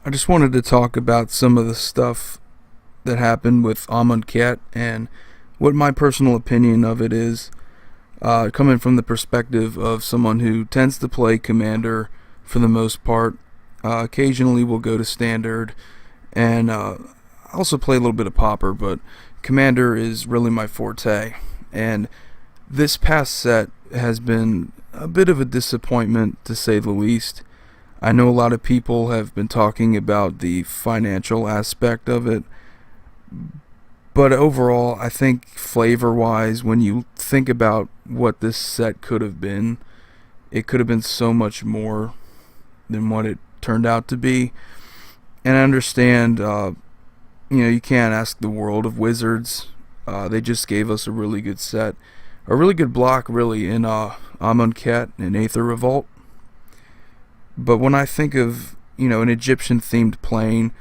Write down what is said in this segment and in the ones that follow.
I just wanted to talk about some of the stuff that happened with Amonkhet and what my personal opinion of it is, coming from the perspective of someone who tends to play Commander for the most part. Occasionally will go to Standard, and also play a little bit of Pauper, but Commander is really my forte. And this past set has been a bit of a disappointment, to say the least. I know a lot of people have been talking about the financial aspect of it, but overall, I think flavor-wise, when you think about what this set could have been, it could have been so much more than what it turned out to be. And I understand, you can't ask the world of Wizards. They just gave us a really good set, a really good block, really, in Amonkhet and Aether Revolt. But when I think of, an Egyptian-themed plane,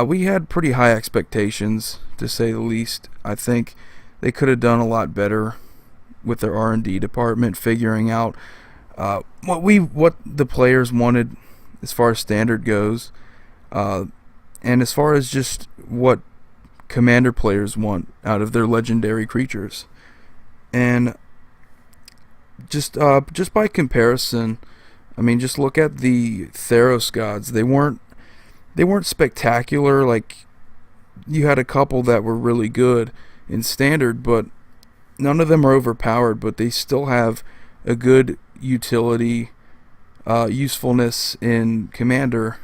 we had pretty high expectations, to say the least. I think they could have done a lot better with their R&D department, figuring out what the players wanted as far as Standard goes, and as far as just what Commander players want out of their legendary creatures. And just by comparison, just look at the Theros gods. They weren't spectacular. Like, you had a couple that were really good in Standard, but none of them are overpowered. But they still have a good utility, usefulness in Commander.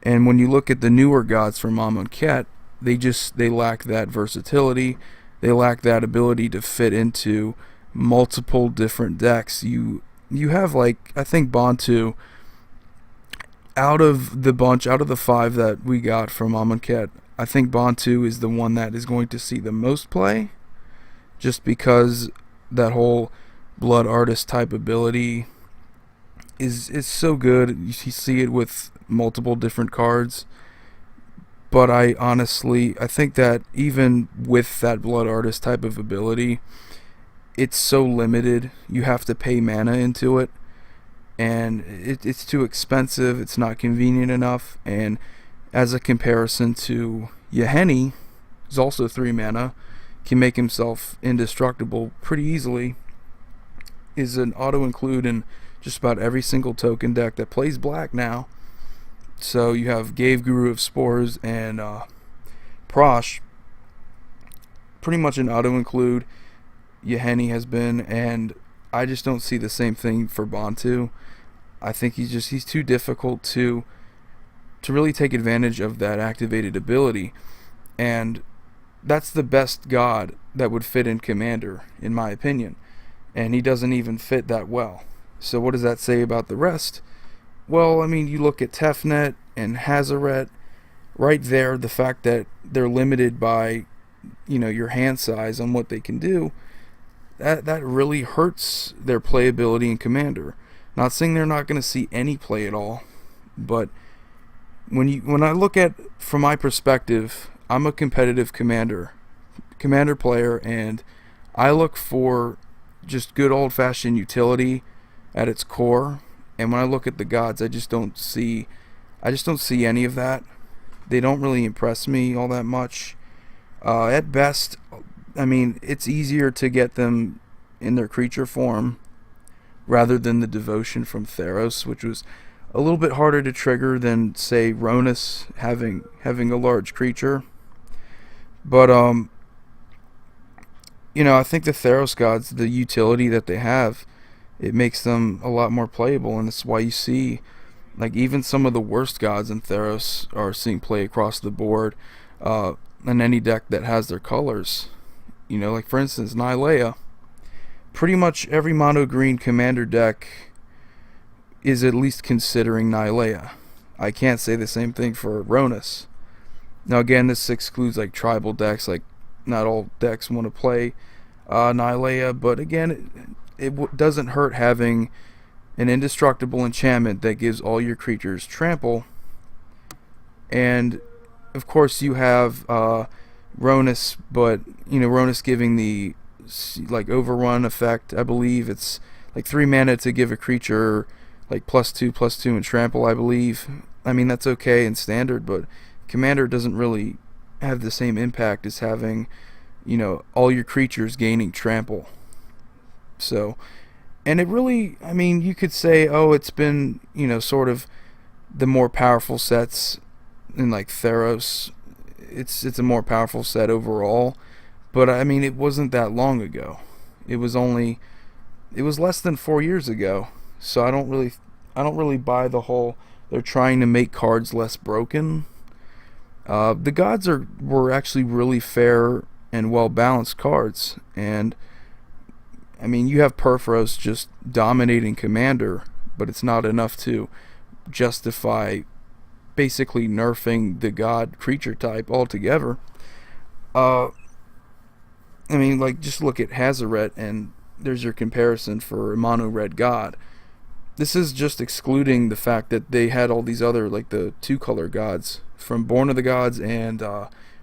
And when you look at the newer gods from Amonkhet, they lack that versatility. They lack that ability to fit into multiple different decks. You have, like, I think Bantu, out of the five that we got from Amonkhet, I think Bantu is the one that is going to see the most play, just because that whole Blood Artist type ability is so good. You see it with multiple different cards. But I think that even with that Blood Artist type of ability, it's so limited. You have to pay mana into it, and it's too expensive. It's not convenient enough. And as a comparison to Yahenni, who's also 3 mana, can make himself indestructible pretty easily, is an auto-include in just about every single token deck that plays black now. So you have Gave Guru of Spores and Prosh, pretty much an auto-include. Yahenni has been, and I just don't see the same thing for Bantu. I think he's too difficult to really take advantage of that activated ability, and that's the best god that would fit in Commander, in my opinion, and he doesn't even fit that well. So what does that say about the rest? Well, you look at Tefnet and Hazaret, right there, the fact that they're limited by, your hand size on what they can do, that really hurts their playability in Commander. Not saying they're not going to see any play at all, but when I look at, from my perspective, I'm a competitive Commander player, and I look for just good old-fashioned utility at its core. And when I look at the gods, I just don't see any of that. They don't really impress me all that much. At best, it's easier to get them in their creature form rather than the devotion from Theros, which was a little bit harder to trigger than, say, Ronus having a large creature. But I think the Theros gods, the utility that they have, it makes them a lot more playable, and that's why you see, like, even some of the worst gods in Theros are seeing play across the board, in any deck that has their colors. Like, for instance, Nylea. Pretty much every mono green Commander deck is at least considering Nylea. I can't say the same thing for Ronus. Now, again, this excludes, like, tribal decks. Like, not all decks want to play Nylea, but again, it doesn't hurt having an indestructible enchantment that gives all your creatures trample. And of course you have Ronus, but Ronus giving the, like, overrun effect. I believe it's like 3 mana to give a creature like +2/+2 and trample, I believe. I mean, that's okay in standard, but commander doesn't really have the same impact as having, all your creatures gaining trample. So, and it really, I mean, you could say, oh, it's been, sort of the more powerful sets in like Theros. It's a more powerful set overall, but I mean, it wasn't that long ago. It was less than 4 years ago. So I don't really buy the whole they're trying to make cards less broken. The gods were actually really fair and well balanced cards, and I mean, you have Perforos just dominating commander, but it's not enough to justify basically nerfing the god creature type altogether. Uh, I mean, like, just look at Hazaret, and there's your comparison for a mono red god. This is just excluding the fact that they had all these other, like the two color gods from Born of the Gods and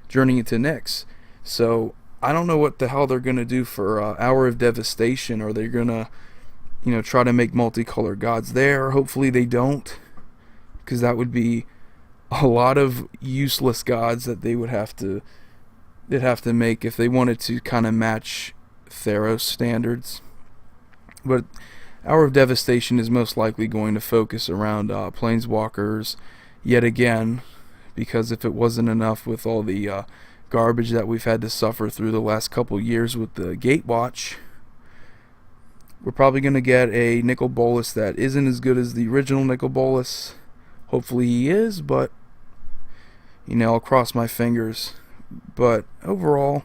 Journey into Nyx. So I don't know what the hell they're gonna do for Hour of Devastation. Or they're gonna, try to make multicolored gods there. Hopefully they don't, because that would be a lot of useless gods that they'd have to make if they wanted to kind of match Theros standards. But Hour of Devastation is most likely going to focus around Planeswalkers yet again, because if it wasn't enough with all the garbage that we've had to suffer through the last couple years with the Gatewatch, we're probably going to get a Nicol Bolas that isn't as good as the original Nicol Bolas. Hopefully he is, but I'll cross my fingers. But overall,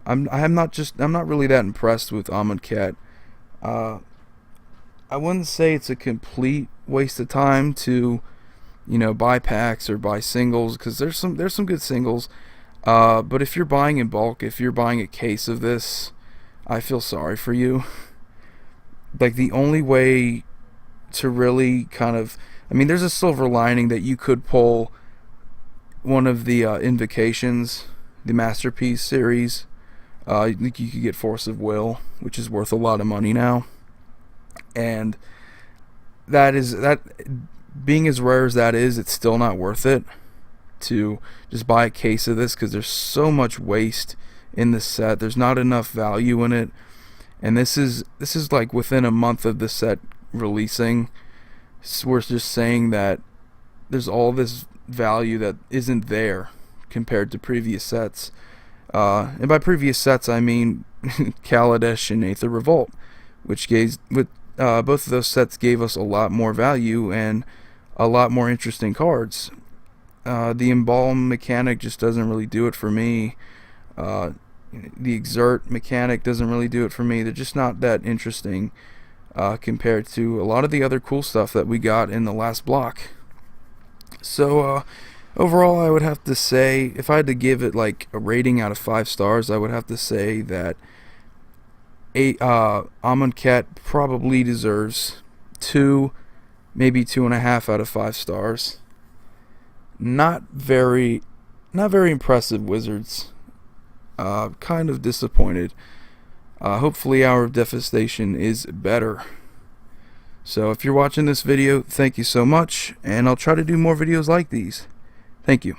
I'm not really that impressed with Amonkhet. I wouldn't say it's a complete waste of time to, buy packs or buy singles, because there's some good singles. But if you're buying in bulk, if you're buying a case of this, I feel sorry for you. Like, the only way to really kind of, I mean, there's a silver lining that you could pull one of the Invocations, the Masterpiece series. You could get Force of Will, which is worth a lot of money now. And that being as rare as that is, it's still not worth it to just buy a case of this, because there's so much waste in this set. There's not enough value in it, and this is like within a month of the set releasing. So we're just saying that there's all this value that isn't there compared to previous sets. And by previous sets, I mean Kaladesh and Aether Revolt, which both of those sets gave us a lot more value and a lot more interesting cards. The Embalm mechanic just doesn't really do it for me. The Exert mechanic doesn't really do it for me. They're just not that interesting compared to a lot of the other cool stuff that we got in the last block. So overall, I would have to say, if I had to give it like a rating out of 5 stars, I would have to say that Amonkhet probably deserves 2, maybe 2.5 out of 5 stars. Not very impressive Wizards. Kind of disappointed. Hopefully Hour of Devastation is better. So if you're watching this video, thank you so much, and I'll try to do more videos like these. Thank you.